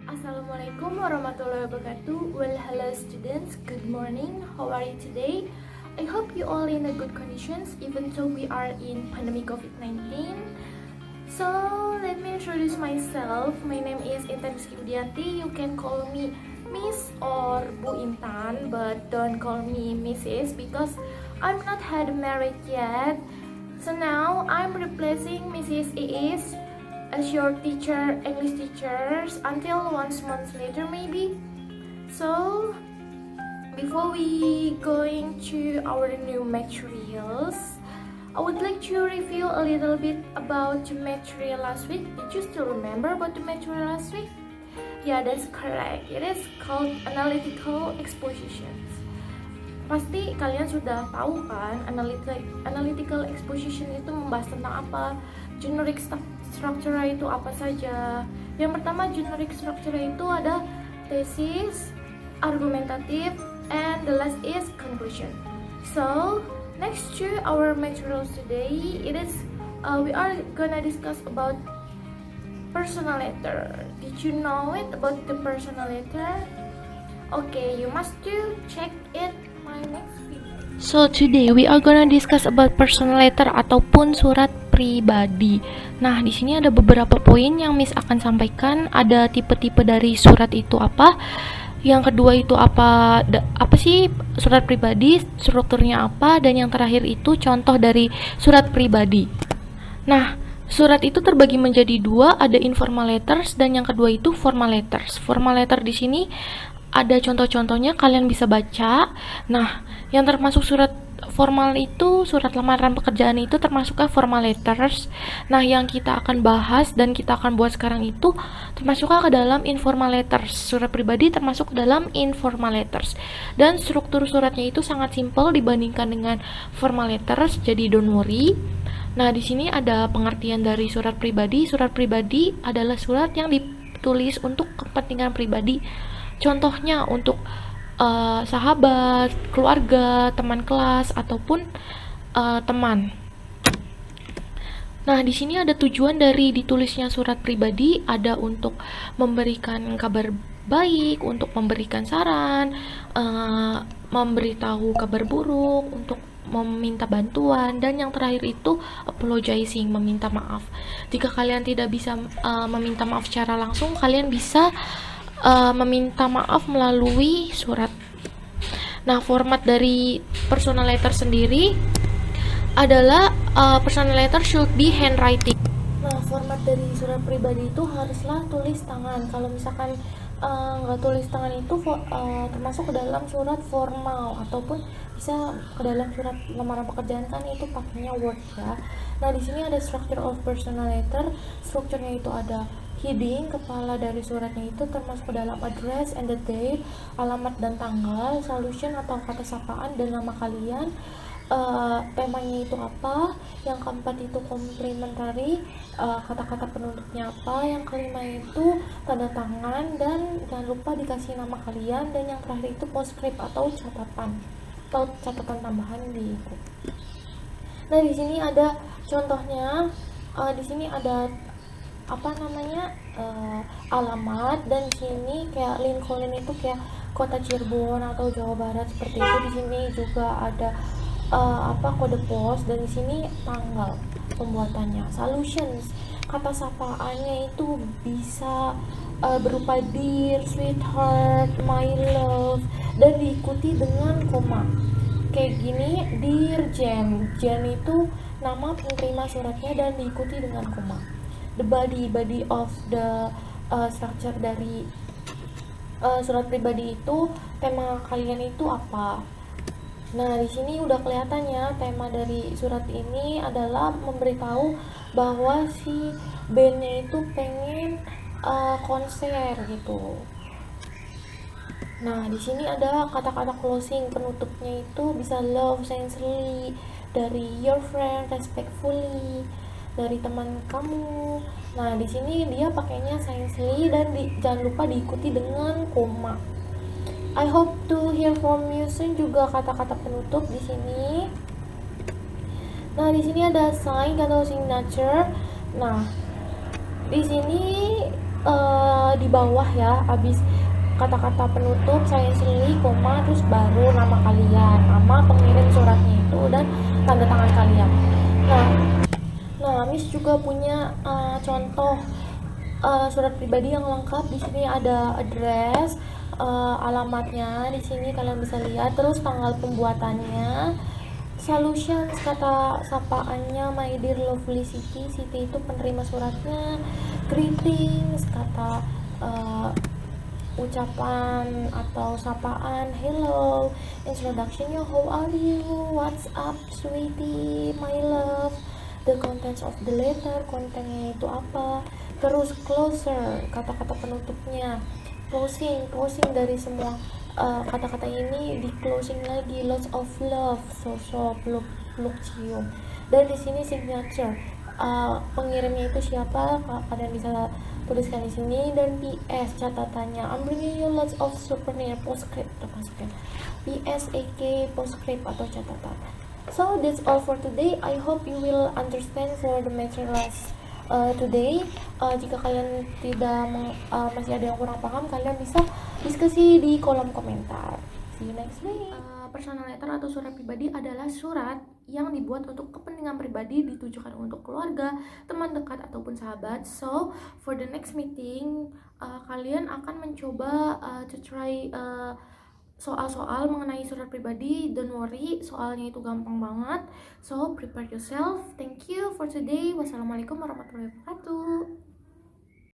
Assalamualaikum warahmatullahi wabarakatuh. Well, hello students. Good morning. How are you today? I hope you all in a good conditions, even though we are in pandemic COVID-19. So let me introduce myself. My name is Intan Rizky Budianti. You can call me Miss or Bu Intan, but don't call me Mrs. because I'm not had married yet. So now I'm replacing Mrs. Iis as your teacher, English teachers, until 1 month later maybe. So before we going to our new materials, I would like to review a little bit about the material last week. Did you still remember about the material last week? Yeah, that's correct. It is called analytical expositions. Pasti kalian sudah tahu kan, analytical exposition itu membahas tentang apa? Generic structure itu apa saja? Yang pertama, generic structure itu ada thesis, argumentative, and the last is conclusion. So next to our materials today, it is we are gonna discuss about personal letter. Did you know it about the personal letter? Okay, you must to check it my next video. So today we are gonna discuss about personal letter ataupun surat pribadi. Nah, di sini ada beberapa poin yang Miss akan sampaikan. Ada tipe-tipe dari surat itu apa. Yang kedua itu apa sih surat pribadi, strukturnya apa, dan yang terakhir itu contoh dari surat pribadi. Nah, surat itu terbagi menjadi dua, ada informal letters dan yang kedua itu formal letters. Formal letter di sini ada contoh-contohnya, kalian bisa baca. Nah, yang termasuk surat formal itu, surat lamaran pekerjaan itu termasuk ke formal letters. Nah, yang kita akan bahas dan kita akan buat sekarang itu termasuk ke dalam informal letters. Surat pribadi termasuk ke dalam informal letters. Dan struktur suratnya itu sangat simpel dibandingkan dengan formal letters, jadi don't worry. Nah, di sini ada pengertian dari surat pribadi. Surat pribadi adalah surat yang ditulis untuk kepentingan pribadi. Contohnya untuk sahabat, keluarga, teman kelas, ataupun teman. Nah, di sini ada tujuan dari ditulisnya surat pribadi, ada untuk memberikan kabar baik, untuk memberikan saran, memberitahu kabar buruk, untuk meminta bantuan, dan yang terakhir itu apologizing, meminta maaf. Jika kalian tidak bisa meminta maaf secara langsung, kalian bisa meminta maaf melalui surat. Nah, format dari personal letter sendiri adalah personal letter should be handwriting. Nah, format dari surat pribadi itu haruslah tulis tangan. Kalau misalkan nggak tulis tangan itu termasuk ke dalam surat formal ataupun bisa ke dalam surat lamaran pekerjaan, kan itu pakainya Word ya. Nah, di sini ada structure of personal letter. Strukturnya itu ada heading, kepala dari suratnya itu termasuk ke dalam address and the date, alamat dan tanggal, solution atau kata sapaan dan nama kalian, temanya itu apa, yang keempat itu complementary, kata-kata penutupnya apa, yang kelima itu tanda tangan, dan jangan lupa dikasih nama kalian, dan yang terakhir itu postscript atau catatan tambahan di buku. Nah, di sini ada contohnya, di sini ada alamat, dan di sini kayak Lincoln itu kayak kota Cirebon atau Jawa Barat seperti itu. Di sini juga ada kode pos, dan di sini tanggal pembuatannya. Solutions, kata sapaannya itu bisa berupa dear, sweetheart, my love, dan diikuti dengan koma. Kayak gini, dear Jen itu nama penerima suratnya dan diikuti dengan koma. The body of the structure dari surat pribadi itu, tema kalian itu apa. Nah, di sini udah kelihatannya tema dari surat ini adalah memberitahu bahwa si bandnya itu pengen konser gitu. Nah, di sini ada kata-kata closing, penutupnya itu bisa love sincerely, dari your friend respectfully, dari teman kamu. Nah, di sini dia pakainya sincerely dan jangan lupa diikuti dengan koma. I hope to hear from you soon juga kata-kata penutup di sini. Nah, di sini ada sign atau signature. Nah, di sini di bawah ya, abis kata-kata penutup sincerely, koma, terus baru nama kalian, nama pengirim suratnya itu, dan tanda tangan kalian. Nah, Miss juga punya contoh surat pribadi yang lengkap. Di sini ada address, alamatnya di sini kalian bisa lihat, terus tanggal pembuatannya, solutions, kata sapaannya, my dear lovely Siti. Siti itu penerima suratnya, greetings, kata ucapan atau sapaan, hello, introductionnya, how are you, what's up sweetie, my love, the contents of the letter, kontennya itu apa, terus closer, kata-kata penutupnya, closing dari semua kata-kata ini di closing lagi, lots of love, so peluk cium, dan di sini signature, pengirimnya itu siapa, kalian bisa tuliskan di sini, dan PS catatannya, I'm bringing you lots of souvenir, postscript termasuknya, PS AK postscript atau catatan. So that's all for today. I hope you will understand for the materials today. Jika kalian tidak masih ada yang kurang paham, kalian bisa diskusi di kolom komentar. See you next week. Personal letter atau surat pribadi adalah surat yang dibuat untuk kepentingan pribadi, ditujukan untuk keluarga, teman dekat, ataupun sahabat. So, for the next meeting, kalian akan mencoba to try soal-soal mengenai surat pribadi. Don't worry, soalnya itu gampang banget. So, prepare yourself. Thank you for today. Wassalamualaikum warahmatullahi wabarakatuh.